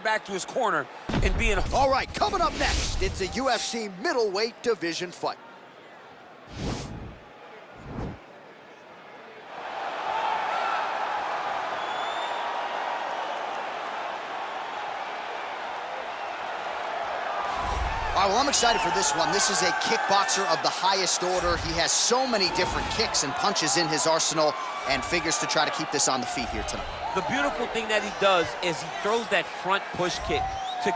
back to his corner and being... All right, coming up next, it's a UFC middleweight division fight. All right, well, I'm excited for this one. This is a kickboxer of the highest order. He has so many different kicks and punches in his arsenal and figures to try to keep this on the feet here tonight. The beautiful thing that he does is he throws that front push kick to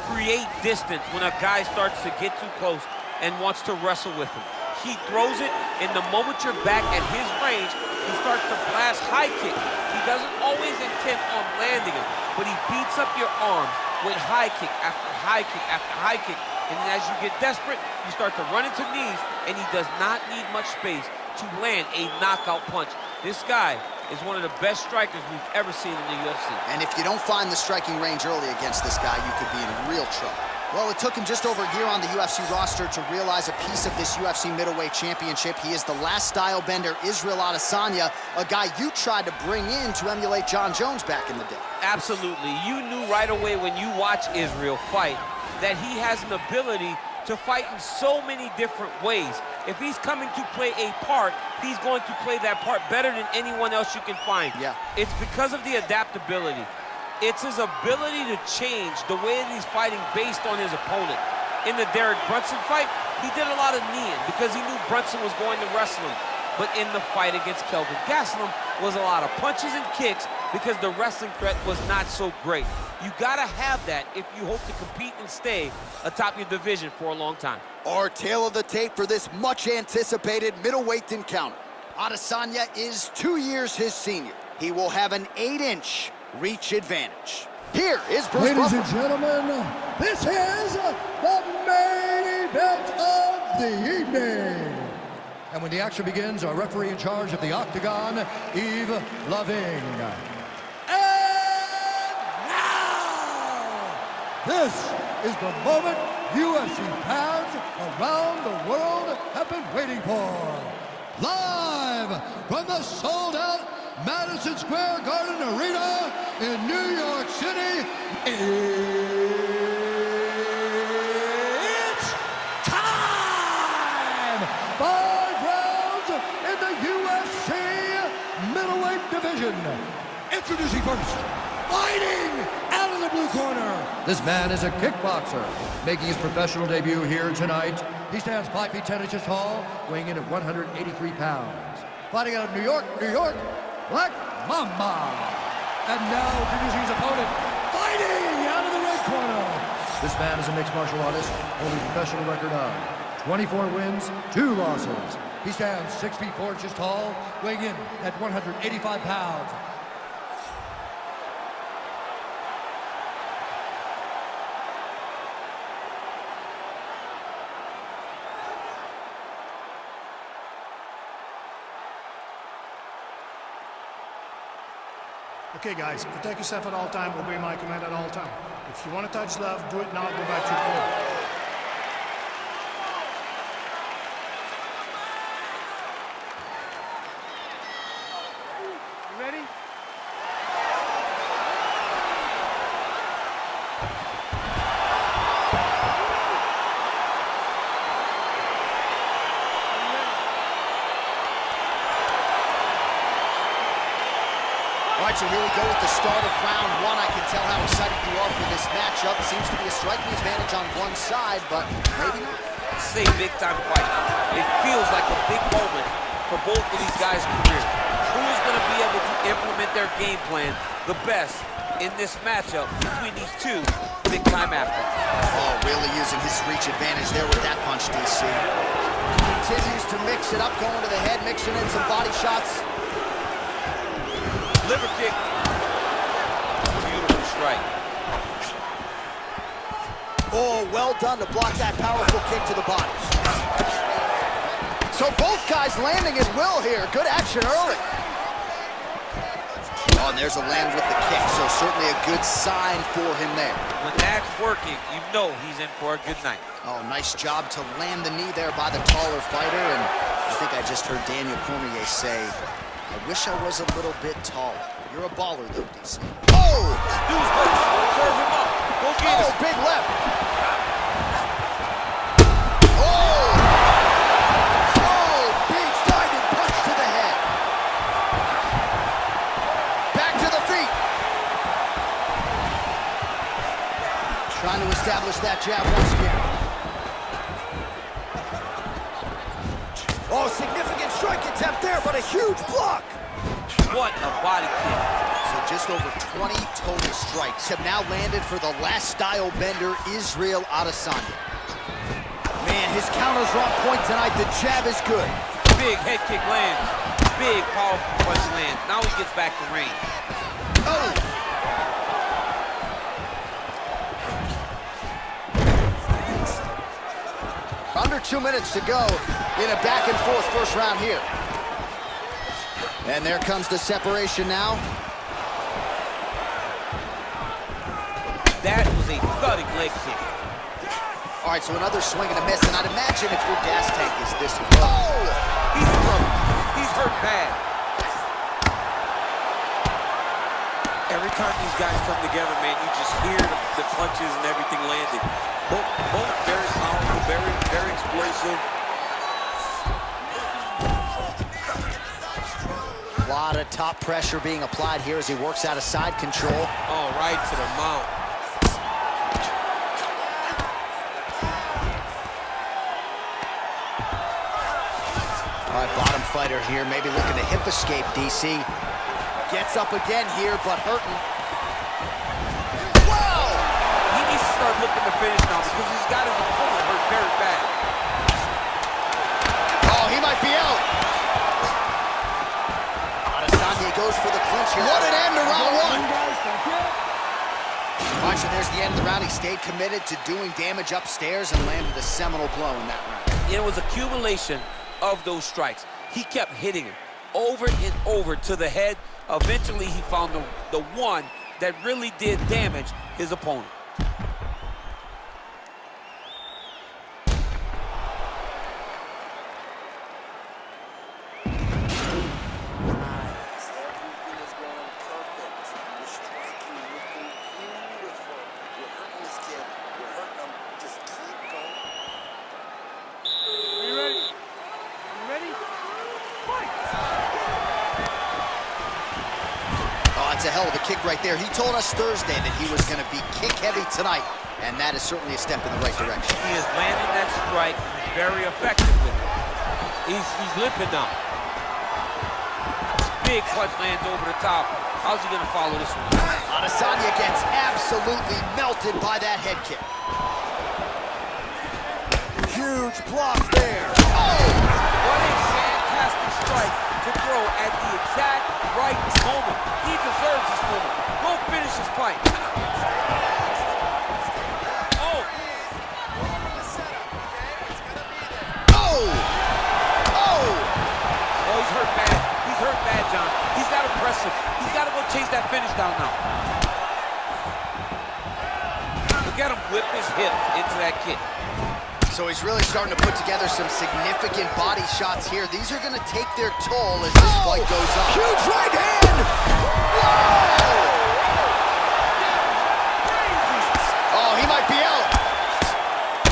create distance when a guy starts to get too close and wants to wrestle with him. He throws it, and the moment you're back at his range, he starts to blast high kicks. He doesn't always intend on landing him, but he beats up your arm with high kick after high kick after high kick. And then as you get desperate, you start to run into knees, and he does not need much space to land a knockout punch. This guy is one of the best strikers we've ever seen in the UFC. And if you don't find the striking range early against this guy, you could be in real trouble. Well, it took him just over a year on the UFC roster to realize a piece of this UFC middleweight championship. He is the last style bender, Israel Adesanya, a guy you tried to bring in to emulate John Jones back in the day. Absolutely. You knew right away when you watch Israel fight that he has an ability to fight in so many different ways. If he's coming to play a part, he's going to play that part better than anyone else you can find. Yeah. It's because of the adaptability. It's his ability to change the way that he's fighting based on his opponent. In the Derek Brunson fight, he did a lot of kneeing because he knew Brunson was going to wrestle him. But in the fight against Kelvin Gastelum was a lot of punches and kicks because the wrestling threat was not so great. You gotta have that if you hope to compete and stay atop your division for a long time. Our tail of the tape for this much-anticipated middleweight encounter. Adesanya is 2 years his senior. He will have an 8-inch reach advantage. Here is Bruce Ladies Buffer. and gentlemen, this is the main event of the evening. And when the action begins, our referee in charge of the Octagon, Yves Loving. This is the moment UFC fans around the world have been waiting for. Live from the sold-out Madison Square Garden Arena in New York City, it's time! 5 rounds in the UFC middleweight division. Introducing first, fighting out of the blue corner. This man is a kickboxer, making his professional debut here tonight. He stands 5 feet 10 inches tall, weighing in at 183 pounds. Fighting out of New York, Black Mamba. And now introducing his opponent, fighting out of the red corner. This man is a mixed martial artist, holding a professional record of 24 wins, 2 losses. He stands 6 feet 4 inches tall, weighing in at 185 pounds. Okay, guys, protect yourself at all time, obey my command at all time. If you want to touch love, do it now, go back to your corner. You ready? All right, so here we go with the start of round 1. I can tell how excited you are for this matchup. Seems to be a striking advantage on one side, but maybe not. This is a big-time fight. It feels like a big moment for both of these guys' careers. Who is going to be able to implement their game plan the best in this matchup between these two big-time athletes? Oh, really using his reach advantage there with that punch, DC. Continues to mix it up, going to the head, mixing in some body shots. Liver kick. Beautiful strike. Oh, well done to block that powerful kick to the body. So both guys landing at will here. Good action early. Oh, and there's a land with the kick, so certainly a good sign for him there. When that's working, you know he's in for a good night. Oh, nice job to land the knee there by the taller fighter, and I think I just heard Daniel Cormier say, I wish I was a little bit taller. You're a baller, though, DC. Oh! Dude's going to serve him up. Go get him. Oh, big left. Oh! Oh, big diving punch to the head. Back to the feet. Trying to establish that jab once again. Oh, significant strike attempt there, but a huge block. What a body kick. So just over 20 total strikes have now landed for the last style bender, Israel Adesanya. Man, his counters are on point tonight. The jab is good. Big head kick lands. Big powerful punch lands. Now he gets back to range. Oh! Under 2 minutes to go in a back-and-forth first round here. And there comes the separation now. That was a thudding leg kick. All right, so another swing and a miss, and I'd imagine if your gas tank is this low. Oh! He's in trouble. He's hurt bad. Every time these guys come together, man, you just hear the punches and everything landing. Both very powerful, very explosive. A lot of top pressure being applied here as he works out of side control. Oh, right to the mount. All right, bottom fighter here, maybe looking to hip escape, DC. Gets up again here, but hurting. Whoa! He needs to start looking to finish now because he's got his opponent hurt very bad. Oh, he might be out. Adesanya goes for the clinch here. What an end to round one. All right, so there's the end of the round. He stayed committed to doing damage upstairs and landed a seminal blow in that round. It was accumulation of those strikes. He kept hitting him over and over to the head. Eventually, he found the one that really did damage his opponent. That's a hell of a kick right there. He told us Thursday that he was going to be kick-heavy tonight, and that is certainly a step in the right direction. He is landing that strike. He's very effective with it. He's limping now. Big punch lands over the top. How's he going to follow this one? Adesanya gets absolutely melted by that head kick. Huge block there. Oh! What a fantastic strike to throw at the exact right moment. He deserves this moment. Go finish his fight. Oh! Oh! Oh! Oh, he's hurt bad. He's hurt bad, John. He's got to press him. He's got to go chase that finish down now. Look at him whip his hip into that kick. So he's really starting to put together some significant body shots here. These are going to take their toll as this fight goes on. Huge right hand! Whoa! Oh, he might be out.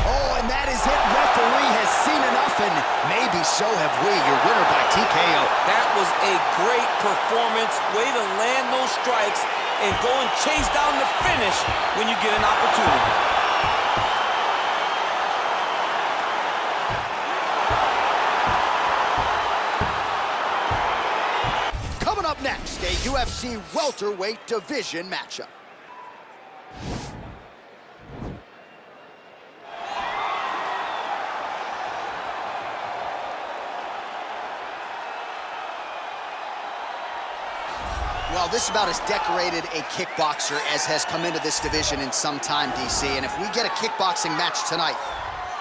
Oh, and that is it. Referee has seen enough, and maybe so have we. Your winner by TKO. That was a great performance. Way to land those strikes and go and chase down the finish when you get an opportunity. Up next, a UFC welterweight division matchup. Well, this is about as decorated a kickboxer as has come into this division in some time, DC. And if we get a kickboxing match tonight,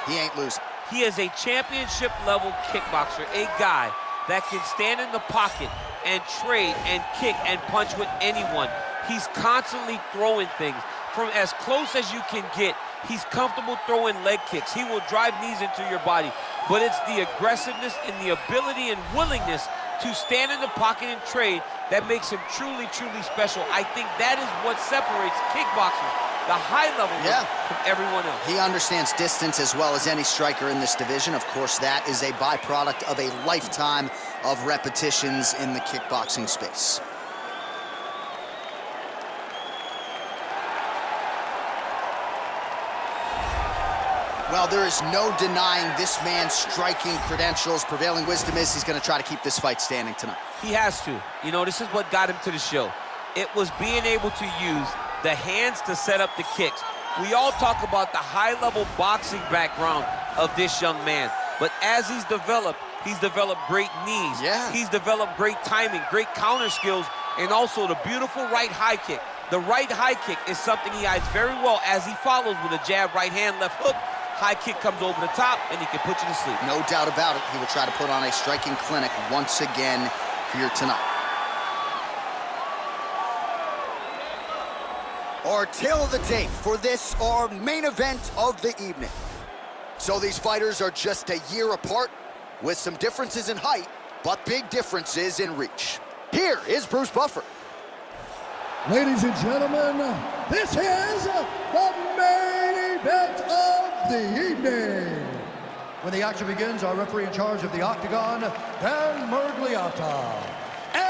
he ain't losing. He is a championship-level kickboxer, a guy that can stand in the pocket and trade and kick and punch with anyone. He's constantly throwing things from as close as you can get. He's comfortable throwing leg kicks. He will drive knees into your body. But it's the aggressiveness and the ability and willingness to stand in the pocket and trade that makes him truly, truly special. I think that is what separates kickboxers the high level from everyone else. He understands distance as well as any striker in this division. Of course, that is a byproduct of a lifetime of repetitions in the kickboxing space. Well, there is no denying this man's striking credentials. Prevailing wisdom is he's going to try to keep this fight standing tonight. He has to. You know, this is what got him to the show. It was being able to use the hands to set up the kicks. We all talk about the high-level boxing background of this young man. But as he's developed great knees. Yeah. He's developed great timing, great counter skills, and also the beautiful right high kick. The right high kick is something he hides very well as he follows with a jab, right hand, left hook. High kick comes over the top, and he can put you to sleep. No doubt about it. He will try to put on a striking clinic once again here tonight. Our tale of the tape for this, our main event of the evening. So these fighters are just a year apart, with some differences in height, but big differences in reach. Here is Bruce Buffer. Ladies and gentlemen, this is the main event of the evening. When the action begins, our referee in charge of the Octagon, Dan Murgliata. And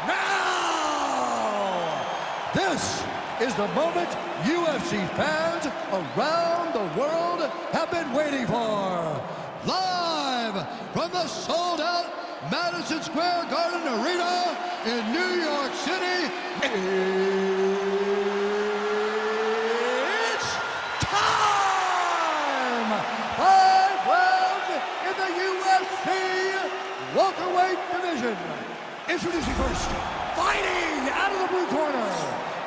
now, this is the moment UFC fans around the world have been waiting for. Live from the sold-out Madison Square Garden Arena in New York City, it's time! 5 rounds in the UFC welterweight division. Introducing first, fighting out of the blue corner.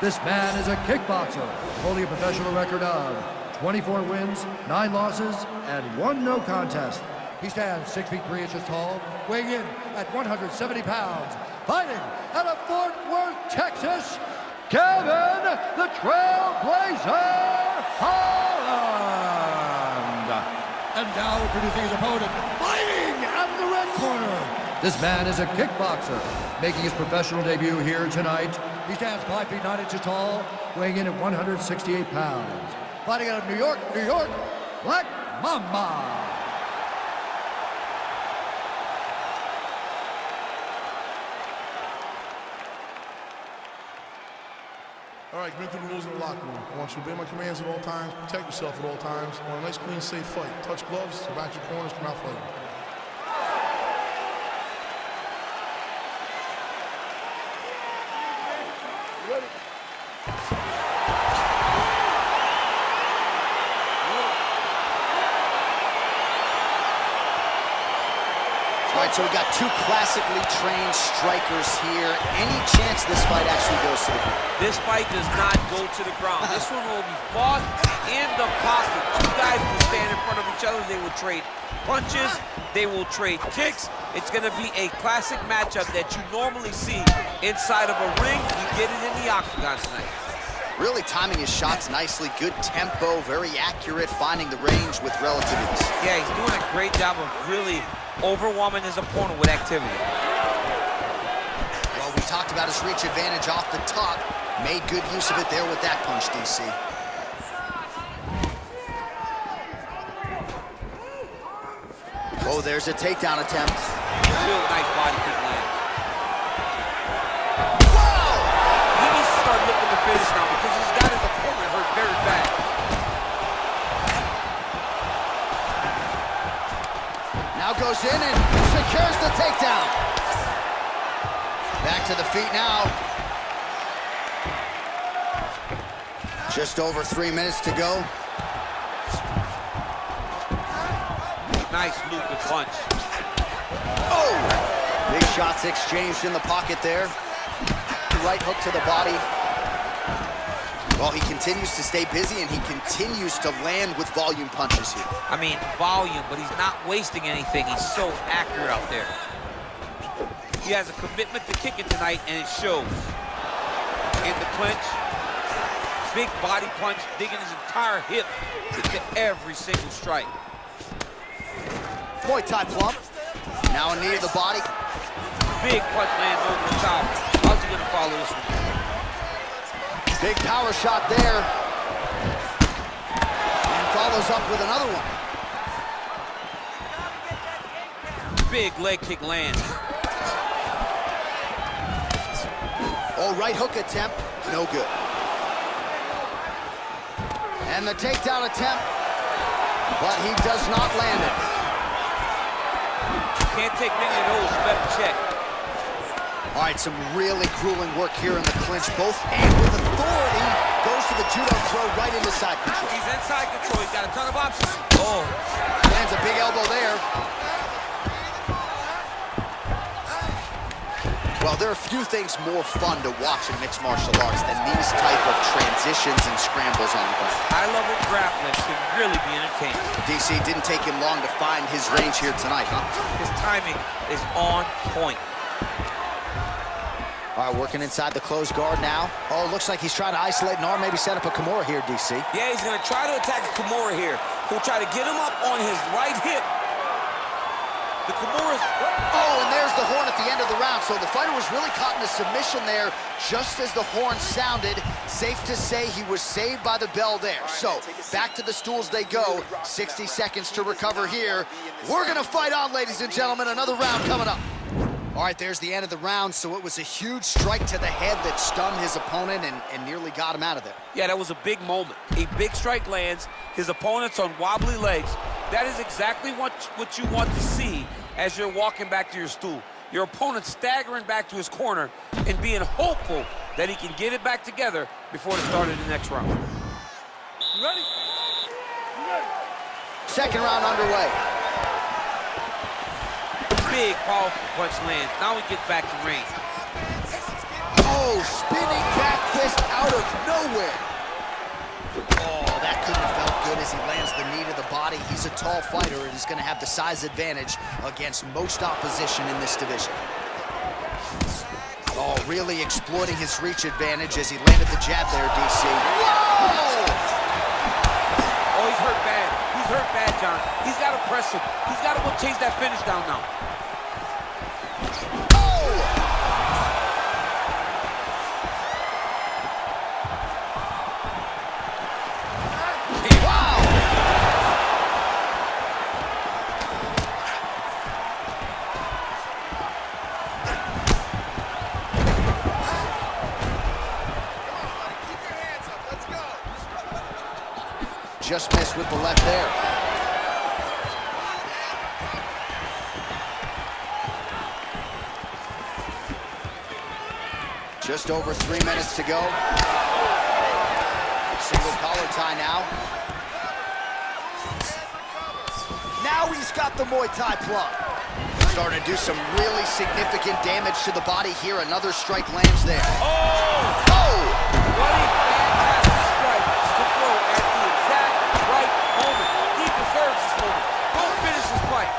This man is a kickboxer, holding a professional record of 24 wins, 9 losses, and 1 no contest. He stands 6 feet 3 inches tall, weighing in at 170 pounds. Fighting out of Fort Worth, Texas, Kevin the Trailblazer Holland. And now introducing his opponent, fighting out of the red corner. This man is a kickboxer, making his professional debut here tonight. He stands 5 feet 9 inches tall, weighing in at 168 pounds. Fighting out of New York, Black Mamba. All right, make the rules in the locker room. I want you to obey my commands at all times, protect yourself at all times. I want a nice, clean, safe fight. Touch gloves, back your corners, come out fighting. Ready? All right, so we got 2 classically trained strikers here. Any chance this fight actually goes to the ground? This fight does not go to the ground. This one will be fought in the pocket. 2 guys will stand in front of each other. They will trade punches. They will trade kicks. It's going to be a classic matchup that you normally see inside of a ring. You get it in the octagon tonight. Really timing his shots nicely. Good tempo, very accurate, finding the range with relative ease. Yeah, he's doing a great job of really overwhelming his opponent with activity. Well, we talked about his reach advantage off the top. Made good use of it there with that punch, DC. Oh, there's a takedown attempt. Real nice body kick land. Whoa! He needs to start looking to finish now because he's got his opponent hurt very bad. Now goes in and secures the takedown. Back to the feet now. Just over 3 minutes to go. Nice looping punch. Oh! Big shots exchanged in the pocket there. Right hook to the body. Well, he continues to stay busy, and he continues to land with volume punches here. I mean, volume, but he's not wasting anything. He's so accurate out there. He has a commitment to kicking tonight, and it shows. In the clinch, big body punch, digging his entire hip into every single strike. Muay Thai plump. Now a knee to the body. Big punch lands over the top. How's he gonna follow this one? Big power shot there. And follows up with another one. Big leg kick lands. Oh, right hook attempt, no good. And the takedown attempt, but he does not land it. Can't take many of those, you better check. All right, some really grueling work here in the clinch. Both, and with authority, goes to the judo throw right into side control. He's inside control. He's got a ton of options. Oh, Lands a big elbow there. Well, there are few things more fun to watch in mixed martial arts than these type of transitions and scrambles on the ground. high-level grappling can really be entertaining. DC didn't take him long to find his range here tonight, huh? His timing is on point. All right, working inside the closed guard now. Oh, looks like he's trying to isolate an arm, maybe set up a Kimura here, DC. Yeah, he's going to try to attack Kimura here. He'll try to get him up on his right hip. The Kimura's... Oh, and there's the horn at the end of the round. So the fighter was really caught in a submission there just as the horn sounded. Safe to say he was saved by the bell there. So back to the stools they go. 60 seconds to recover here. We're going to fight on, ladies and gentlemen. Another round coming up. All right, there's the end of the round. So it was a huge strike to the head that stunned his opponent and nearly got him out of there. Yeah, that was a big moment. A big strike lands. His opponent's on wobbly legs. That is exactly what you want to see as you're walking back to your stool. Your opponent staggering back to his corner and being hopeful that he can get it back together before the start of the next round. You ready? You ready? Second round underway. Big, powerful punch lands. Now he gets back to range. Oh, spinning back fist out of nowhere. Oh, that couldn't have felt good as he lands the knee to the body. He's a tall fighter and is going to have the size advantage against most opposition in this division. Oh, really exploiting his reach advantage as he landed the jab there, DC. Whoa! Oh, he's hurt bad. He's hurt bad, John. He's got to press him. He's got to go chase that finish down now. Just missed with the left there. Just over 3 minutes to go. Single collar tie now. Now he's got the Muay Thai plug. Starting to do some really significant damage to the body here. Another strike lands there. Oh! Oh! What a fantastic strike to throw at the exact right moment. He deserves this moment. Don't finish this fight.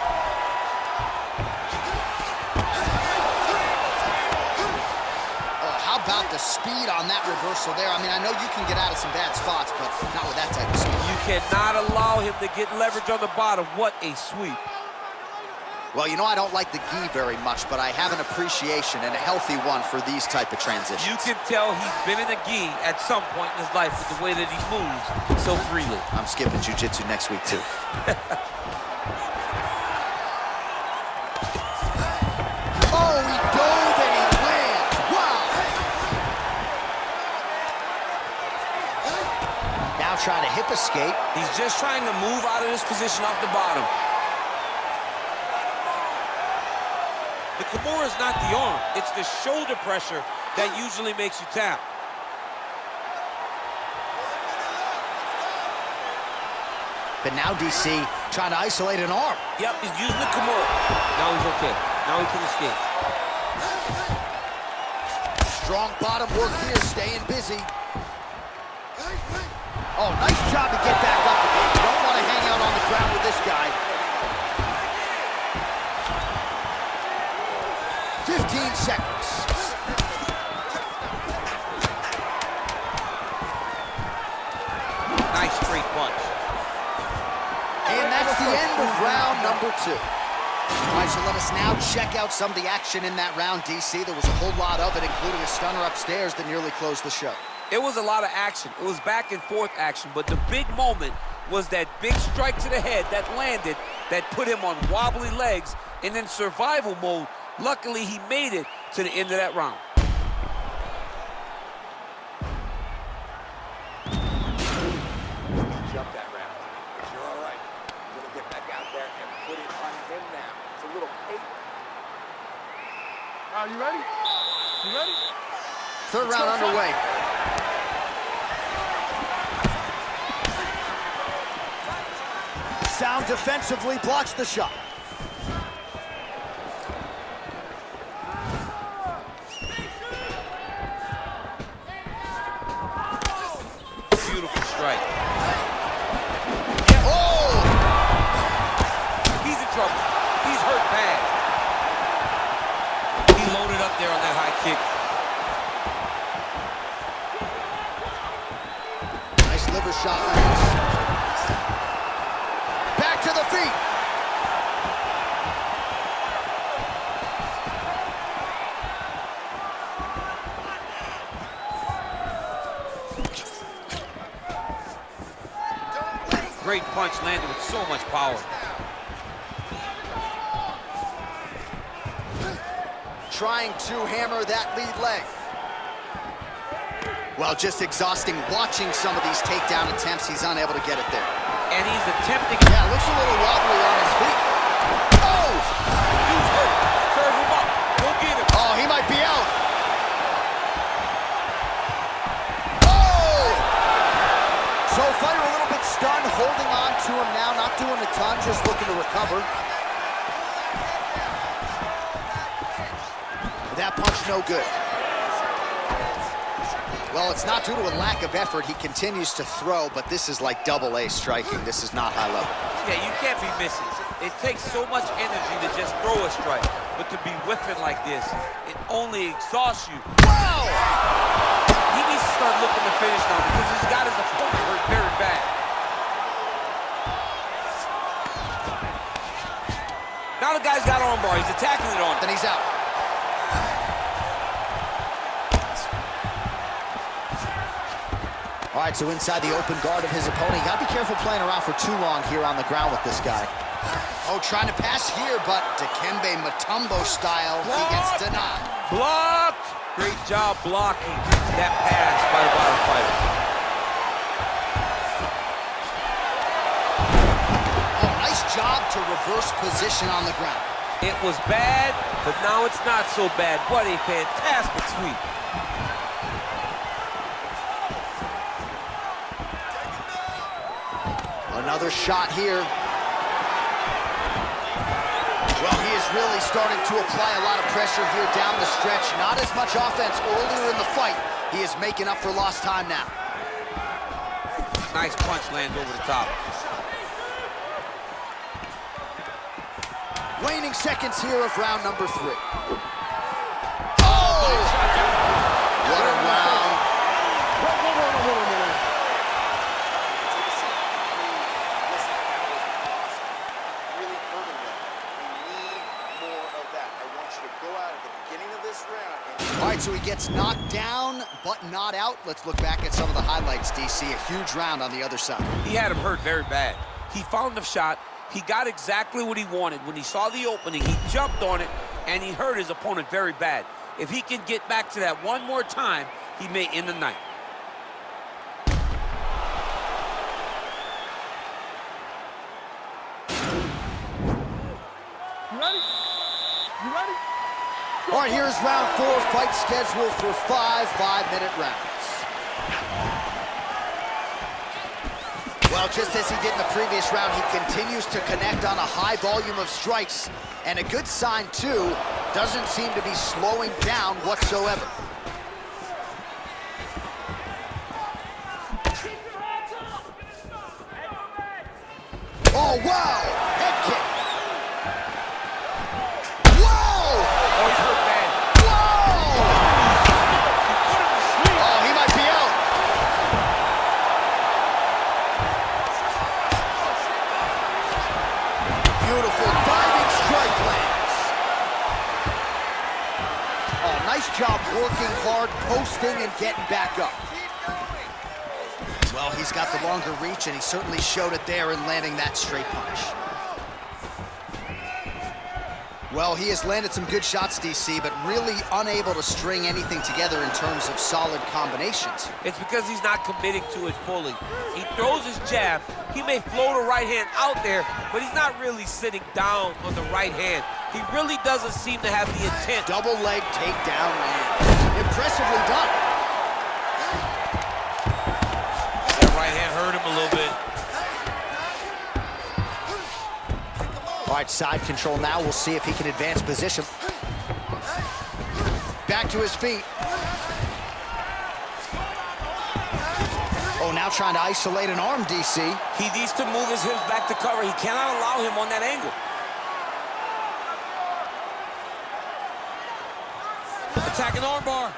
Oh, how about the speed on that reversal there? I mean, I know you can get out of some bad spots, but not with that type of speed. You cannot allow him to get leverage on the bottom. What a sweep. Well, you know, I don't like the gi very much, but I have an appreciation and a healthy one for these type of transitions. You can tell he's been in the gi at some point in his life with the way that he moves so freely. I'm skipping jiu-jitsu next week, too. Oh, he dove and he lands. Wow. Now trying to hip escape. He's just trying to move out of this position off the bottom. The Kimura is not the arm. It's the shoulder pressure that usually makes you tap. But now DC trying to isolate an arm. Yep, he's using the Kimura. Now he's okay. Now he can escape. Strong bottom work here, staying busy. Oh, nice job to get back up again. You don't want to hang out on the ground with this guy. 15 seconds. Nice straight punch. And that's the end of round number 2. All right, so let us now check out some of the action in that round, DC. There was a whole lot of it, including a stunner upstairs that nearly closed the show. It was a lot of action. It was back and forth action, but the big moment was that big strike to the head that landed, that put him on wobbly legs, and in survival mode. Luckily, he made it to the end of that round. Jump that round, but you're all right. You're gonna get back out there and put it on him now. It's a little paper. Are you ready? You ready? Third round underway. Sound defensively blocks the shot. Beautiful strike. Oh! He's in trouble. He's hurt bad. He loaded up there on that high kick. Nice liver shot. Back to the feet. Great punch landed with so much power. Trying to hammer that lead leg. Well, just exhausting watching some of these takedown attempts. He's unable to get it there. And he's attempting. Yeah, looks a little wobbly on his feet. Oh! He's hurt. Serve him up. Go get him. Oh, he might be out. Oh! So fighter a little bit stunned, holding on to him now, not doing a ton, just looking to recover. That punch no good. Well, it's not due to a lack of effort. He continues to throw, but this is like double-A striking. This is not high level. Yeah, you can't be missing. It takes so much energy to just throw a strike, but to be whiffing like this, it only exhausts you. Wow! He needs to start looking to finish now because he's got his opponent hurt very bad. Now the guy's got armbar. He's attacking it on him. Then he's out. All right, so inside the open guard of his opponent. You gotta be careful playing around for too long here on the ground with this guy. Oh, trying to pass here, but Dikembe Mutombo style, he gets denied. Blocked! Great job blocking that pass by the bottom fighter. Oh, nice job to reverse position on the ground. It was bad, but now it's not so bad. What a fantastic sweep. Another shot here. Well, he is really starting to apply a lot of pressure here down the stretch. Not as much offense earlier in the fight. He is making up for lost time now. Nice punch lands over the top. Waning seconds here of round number 3. Oh! What a round. All right, so he gets knocked down, but not out. Let's look back at some of the highlights, DC. A huge round on the other side. He had him hurt very bad. He found the shot. He got exactly what he wanted. When he saw the opening, he jumped on it, and he hurt his opponent very bad. If he can get back to that one more time, he may end the night. You ready? You ready? All right, here's round 4, fight scheduled for 5 5-minute rounds. Well, just as he did in the previous round, he continues to connect on a high volume of strikes. And a good sign, too, doesn't seem to be slowing down whatsoever. Oh, wow! Head kick. Whoa! Oh, he's hurt bad. Whoa! Oh, he might be out. Beautiful diving strike Nice job working hard, posting, and getting back up. Well, he's got the longer reach, and he certainly showed it there in landing that straight punch. Well, he has landed some good shots, DC, but really unable to string anything together in terms of solid combinations. It's because he's not committing to it fully. He throws his jab. He may float a right hand out there, but he's not really sitting down on the right hand. He really doesn't seem to have the intent. Double leg takedown land. Impressively done. That right hand hurt him a little bit. All right, side control now. We'll see if he can advance position. Back to his feet. Oh, now trying to isolate an arm, DC. He needs to move his hips back to cover. He cannot allow him on that angle. Attacking armbar.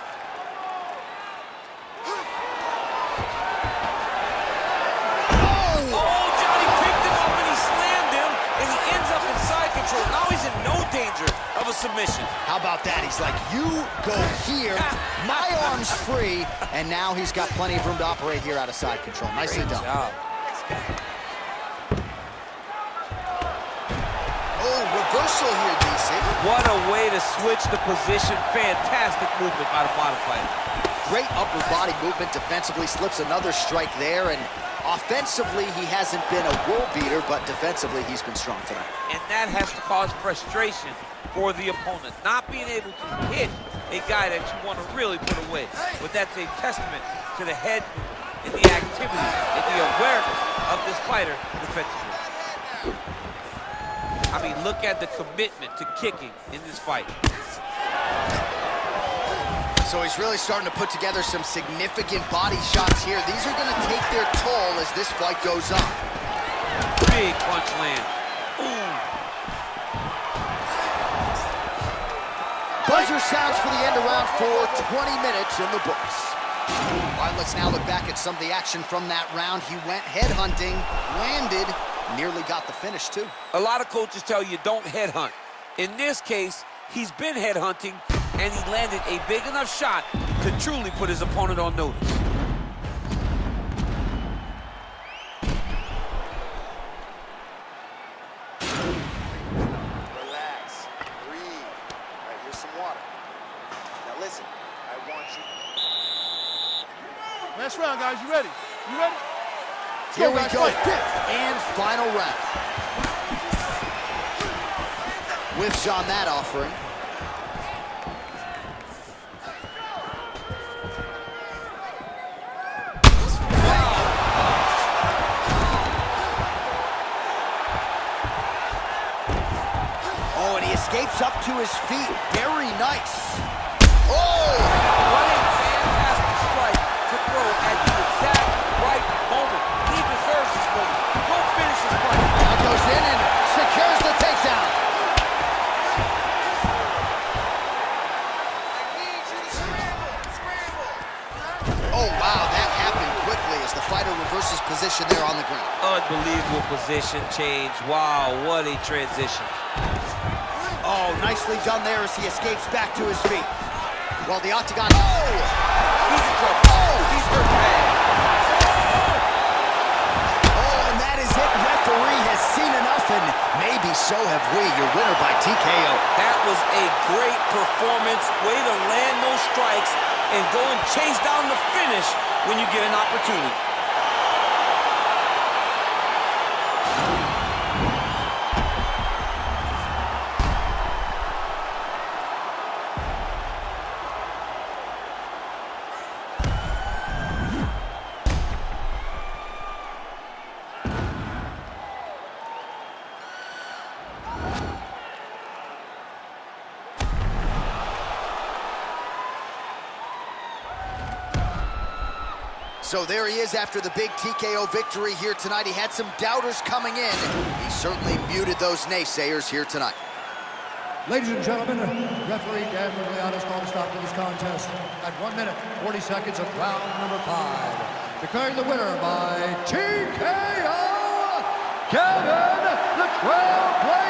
Oh, Johnny picked him up and he slammed him, and he ends up in side control. Now he's in no danger of a submission. How about that? He's like, you go here, my arm's free, and now he's got plenty of room to operate here out of side control. Nicely done. Oh, reversal here, DC. What a way to switch the position. Fantastic movement by the bottom fighter. Great upper body movement. Defensively slips another strike there, and offensively he hasn't been a world beater, but defensively he's been strong tonight. And that has to cause frustration for the opponent. Not being able to hit a guy that you want to really put away. But that's a testament to the head and the activity and the awareness of this fighter defensively. I mean, look at the commitment to kicking in this fight. So he's really starting to put together some significant body shots here. These are going to take their toll as this fight goes on. Big punch land. Ooh. Buzzer sounds for the end of round 4, 20 minutes in the books. All right, let's now look back at some of the action from that round. He went headhunting, landed, nearly got the finish too. A lot of coaches tell you don't headhunt. In this case, he's been headhunting, and he landed a big enough shot to truly put his opponent on notice. Relax. Breathe. All right, here's some water. Now listen, I want you... Last round, guys. You ready? You ready? Here we go, fifth and final round. Whiffs on that offering. Oh, and he escapes up to his feet. Very nice. Oh! What a fantastic strike to throw at the exact right moment. He deserves this moment. Go finish this fight. Now goes in and secures the takedown. Oh, wow, that happened quickly as the fighter reverses position there on the ground. Unbelievable position change. Wow, what a transition. Oh, nicely done there as he escapes back to his feet. Well, the octagon... Oh! He's in trouble. Oh, he's hurt bad. Oh, and that is it. Referee has seen enough, and maybe so have we. Your winner by TKO. That was a great performance. Way to land those strikes and go and chase down the finish when you get an opportunity. So there he is after the big TKO victory here tonight. He had some doubters coming in. He certainly muted those naysayers here tonight. Ladies and gentlemen, referee Dan Miragliotta's called a stop to this contest at 1 minute, 40 seconds of round number 5. Declaring the winner by TKO, Kevin the Trailblazer